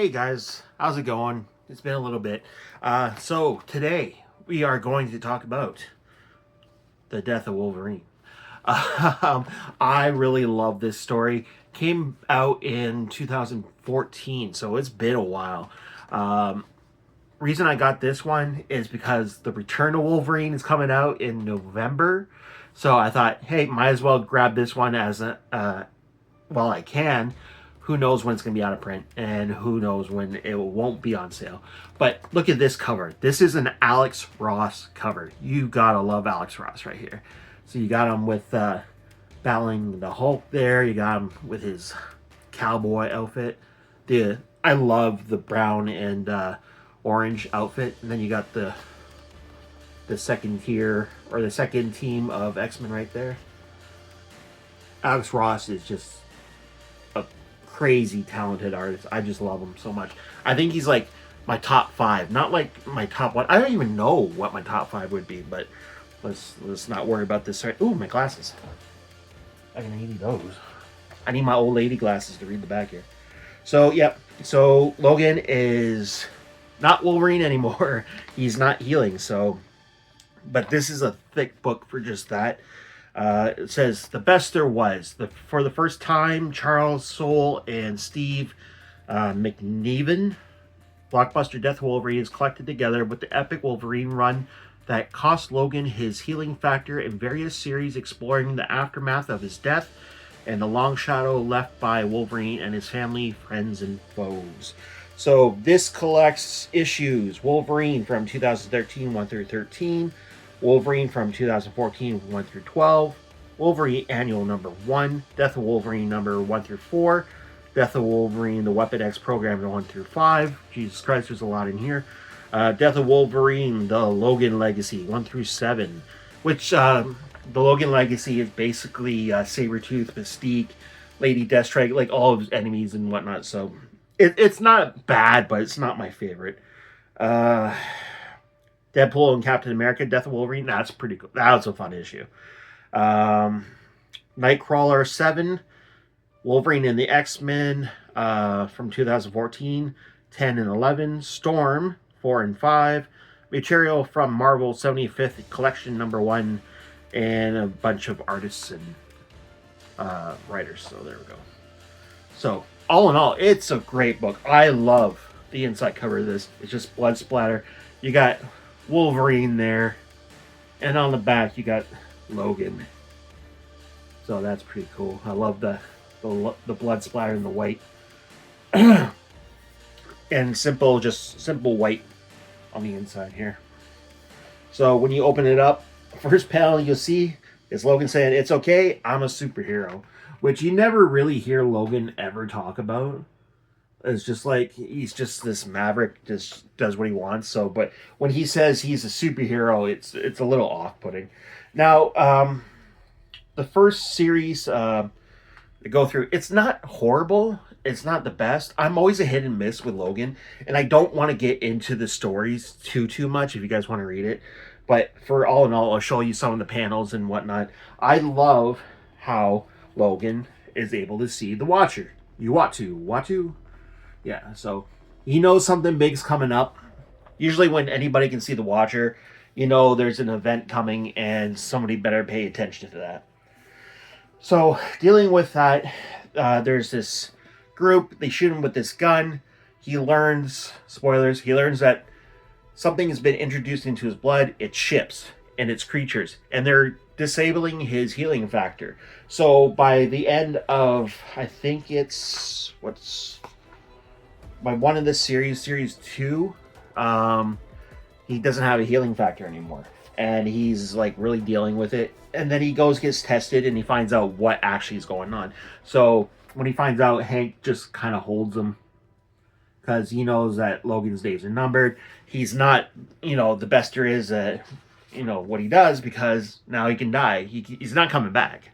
Hey guys, how's it going? It's been a little bit. So today we are going to talk about the Death of Wolverine. I really love this story. Came out in 2014, so it's been a while. Reason I got this one is because the Return of Wolverine is coming out in November. So I thought, hey, might as well grab this one as while I can. Who knows when it's going to be out of print, and who knows when it won't be on sale. But look at this cover. This is an Alex Ross cover. You gotta love Alex Ross right here. So you got him with battling the Hulk there. You got him with his cowboy outfit. I love the brown and orange outfit. And then you got the second tier, or the second team of X-Men right there. Alex Ross is just crazy talented artist. I just love him so much. I think he's like my top 5, not like my top 1. I don't even know what my top 5 would be, but let's not worry about this. Ooh, my glasses. I need those. I need my old lady glasses to read the back here. So yep. So Logan is not Wolverine anymore. He's not healing. So, but this is a thick book for just that. It says, the best there was. For the first time, Charles Soule and Steve McNiven, blockbuster Death of Wolverine, is collected together with the epic Wolverine run that cost Logan his healing factor in various series exploring the aftermath of his death and the long shadow left by Wolverine and his family, friends, and foes. So this collects issues. Wolverine from 2013, 1 through 13. Wolverine from 2014, 1 through 12. Wolverine Annual number 1. Death of Wolverine number 1 through 4. Death of Wolverine, the Weapon X program 1 through 5. Jesus Christ, there's a lot in here. Death of Wolverine, the Logan Legacy 1 through 7. Which, the Logan Legacy is basically Sabretooth, Mystique, Lady Deathstrike, like all of his enemies and whatnot. So, it's not bad, but it's not my favorite. Deadpool and Captain America, Death of Wolverine. That's pretty cool. That was a fun issue. Nightcrawler 7, Wolverine and the X-Men from 2014, 10 and 11. Storm 4 and 5. Material from Marvel 75th Collection number 1, and a bunch of artists and writers. So there we go. So all in all, it's a great book. I love the inside cover of this. It's just blood splatter. You got Wolverine there, and on the back you got Logan. So that's pretty cool. I love the blood splatter and the white, and simple white on the inside here. So when you open it up, first panel you'll see is Logan saying, "It's okay, I'm a superhero," which you never really hear Logan ever talk about. It's just like he's just this maverick, just does what he wants. So, but when he says he's a superhero, it's a little off-putting. Now, the first series to go through, it's not horrible. It's not the best. I'm always a hit and miss with Logan, and I don't want to get into the stories too much if you guys want to read it. But for all in all, I'll show you some of the panels and whatnot. I love how Logan is able to see the Watcher. You want to? Yeah, so he knows something big's coming up. Usually when anybody can see the Watcher, you know there's an event coming and somebody better pay attention to that. So dealing with that, there's this group. They shoot him with this gun. He learns, spoilers, he learns that something has been introduced into his blood. It's ships and it's creatures, and they're disabling his healing factor. So by the end of, I think it's, by one of this series 2, he doesn't have a healing factor anymore, and he's like really dealing with it. And then he gets tested, and he finds out what actually is going on. So when he finds out, Hank just kind of holds him because he knows that Logan's days are numbered. He's not, the best there is at, what he does, because now he can die. He's not coming back.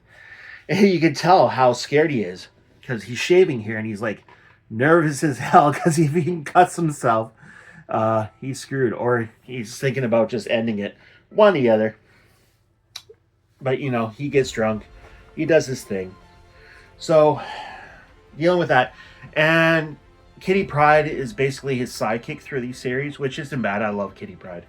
And you can tell how scared he is because he's shaving here, and he's like nervous as hell because if he cuts himself, he's screwed, or he's thinking about just ending it. One or the other. But he gets drunk, he does his thing. So dealing with that, and Kitty Pryde is basically his sidekick through these series, which isn't bad. I love Kitty Pryde.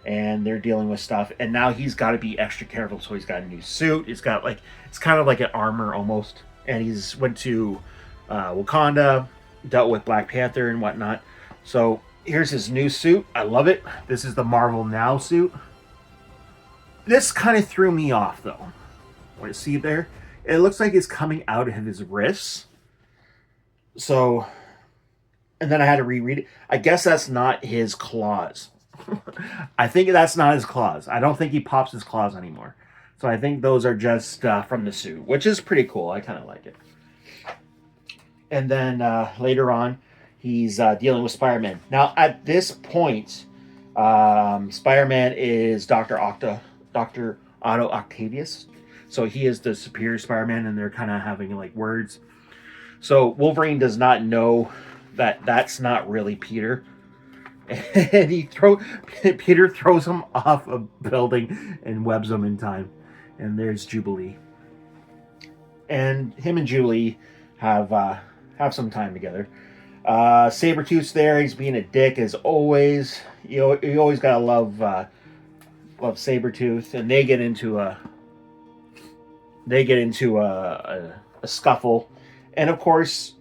And they're dealing with stuff, and now he's got to be extra careful. So he's got a new suit. It's got like, it's kind of like an armor almost. And he's went to Wakanda, dealt with Black Panther and whatnot. So here's his new suit. I love it. This is the Marvel Now suit. This kind of threw me off though. Want to see it there? It looks like it's coming out of his wrists. So, and then I had to reread it. I guess that's not his claws. I think that's not his claws. I don't think he pops his claws anymore. So I think those are just from the suit, which is pretty cool. I kind of like it. And then later on, he's dealing with Spider-Man. Now, at this point, Spider-Man is Dr. Otto Octavius. So he is the superior Spider-Man, and they're kind of having like words. So Wolverine does not know that that's not really Peter. And Peter throws him off a building and webs him in time. And there's Jubilee. And him and Jubilee have some time together. Sabretooth's there. He's being a dick as always. You always gotta love Sabretooth. And they get into a scuffle. And of course,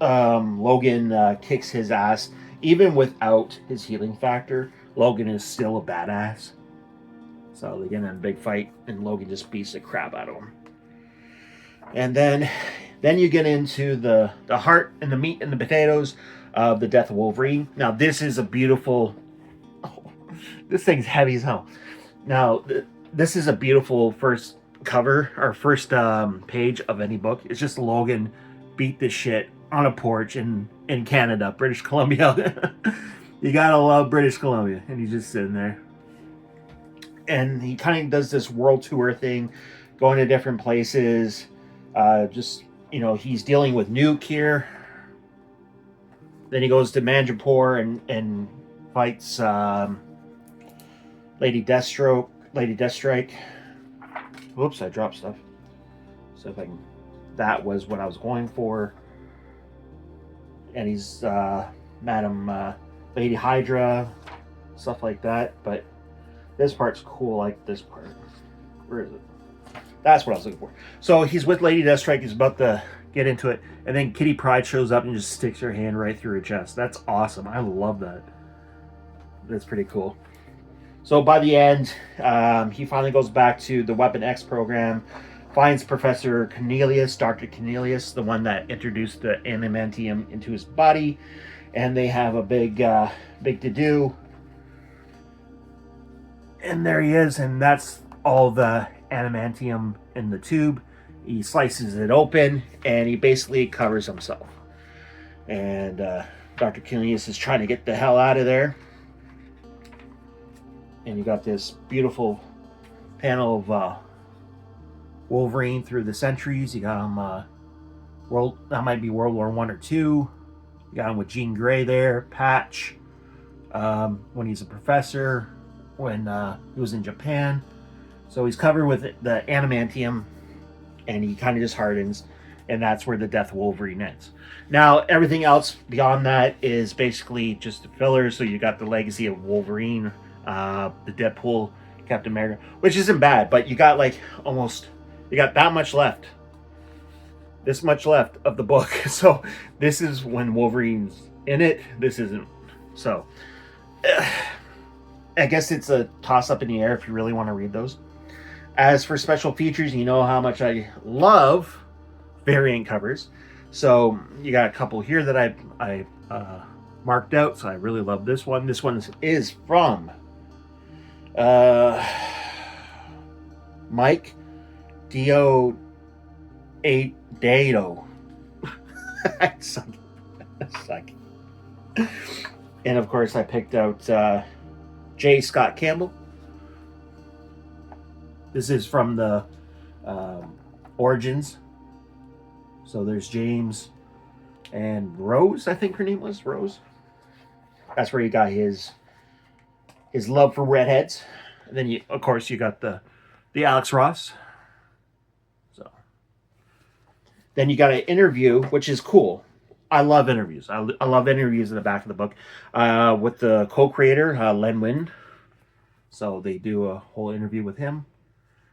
Logan kicks his ass. Even without his healing factor, Logan is still a badass. So they get in a big fight, and Logan just beats the crap out of him. And then you get into the heart and the meat and the potatoes of the Death of Wolverine. Now this is a beautiful. Oh, this thing's heavy as hell. Now this is a beautiful first cover or first page of any book. It's just Logan beat the shit on a porch in Canada, British Columbia. You gotta love British Columbia. And he's just sitting there. And he kind of does this world tour thing, going to different places. He's dealing with Nuke here. Then he goes to Manjapur and fights Lady Deathstrike. Whoops, I dropped stuff. So if I can... That was what I was going for. And he's Madam Lady Hydra, stuff like that. But this part's cool, like this part. Where is it? That's what I was looking for. So he's with Lady Deathstrike. He's about to get into it. And then Kitty Pryde shows up and just sticks her hand right through her chest. That's awesome. I love that. That's pretty cool. So by the end, he finally goes back to the Weapon X program. Finds Professor Cornelius, Dr. Cornelius, the one that introduced the adamantium into his body, and they have a big to-do. And there he is, and that's all the adamantium in the tube. He slices it open, and he basically covers himself. And Dr. Cornelius is trying to get the hell out of there. And you got this beautiful panel of Wolverine through the centuries. You got him that might be World War I or II. You got him with Jean Grey there, Patch, when he's a professor, when he was in Japan. So he's covered with the adamantium, and he kind of just hardens, and that's where the Death of Wolverine ends. Now, everything else beyond that is basically just a filler. So you got the legacy of Wolverine, the Deadpool, Captain America, which isn't bad, but you got like you got that much left. This much left of the book. So this is when Wolverine's in it. This isn't. So I guess it's a toss-up in the air if you really want to read those. As for special features, you know how much I love variant covers. So you got a couple here that I marked out. So I really love this one. This one is from Mike Deodato. I suck. And of course I picked out J. Scott Campbell. This is from the Origins. So there's James and Rose, I think her name was Rose. That's where he got his love for redheads. And then you got the Alex Ross. So then you got an interview, which is cool. I love interviews. I love interviews in the back of the book with the co-creator, Len Wein. So they do a whole interview with him,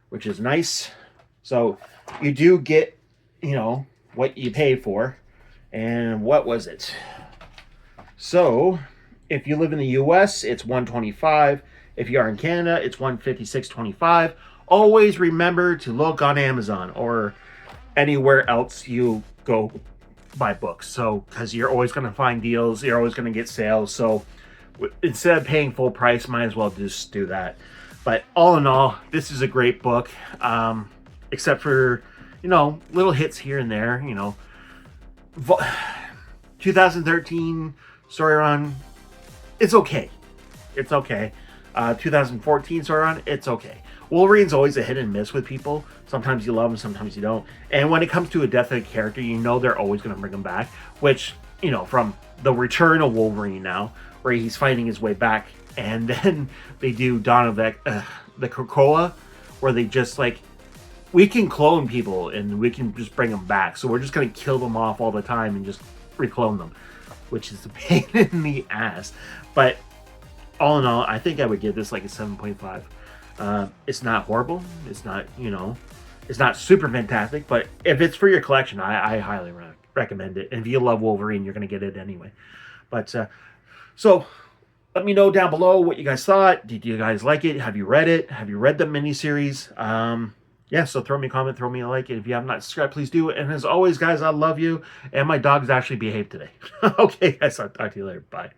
which is nice. So you do get, what you pay for. And what was it? So if you live in the US, it's $125. If you are in Canada, it's $156.25. Always remember to look on Amazon or anywhere else you go buy books. So, because you're always going to find deals, you're always going to get sales. So, instead of paying full price, might as well just do that. But all in all, this is a great book. Except for, little hits here and there. 2013 story run, it's okay. It's okay. 2014 story run, it's okay. Wolverine's always a hit and miss with people. Sometimes you love him, sometimes you don't. And when it comes to a death of a character, they're always going to bring him back. Which, from the Return of Wolverine now, where he's fighting his way back. And then they do Dawn of the Krakoa, where they just we can clone people and we can just bring them back. So we're just going to kill them off all the time and just reclone them. Which is a pain in the ass. But all in all, I think I would give this a 7.5. It's not horrible. It's not, it's not super fantastic. But if it's for your collection, I highly recommend it. And if you love Wolverine, you're going to get it anyway. But so let me know down below what you guys thought. Did you guys like it? Have you read it? Have you read the miniseries? Yeah, so throw me a comment, throw me a like. And if you have not subscribed, please do it. And as always, guys, I love you. And my dogs actually behaved today. Okay, guys, I'll talk to you later. Bye.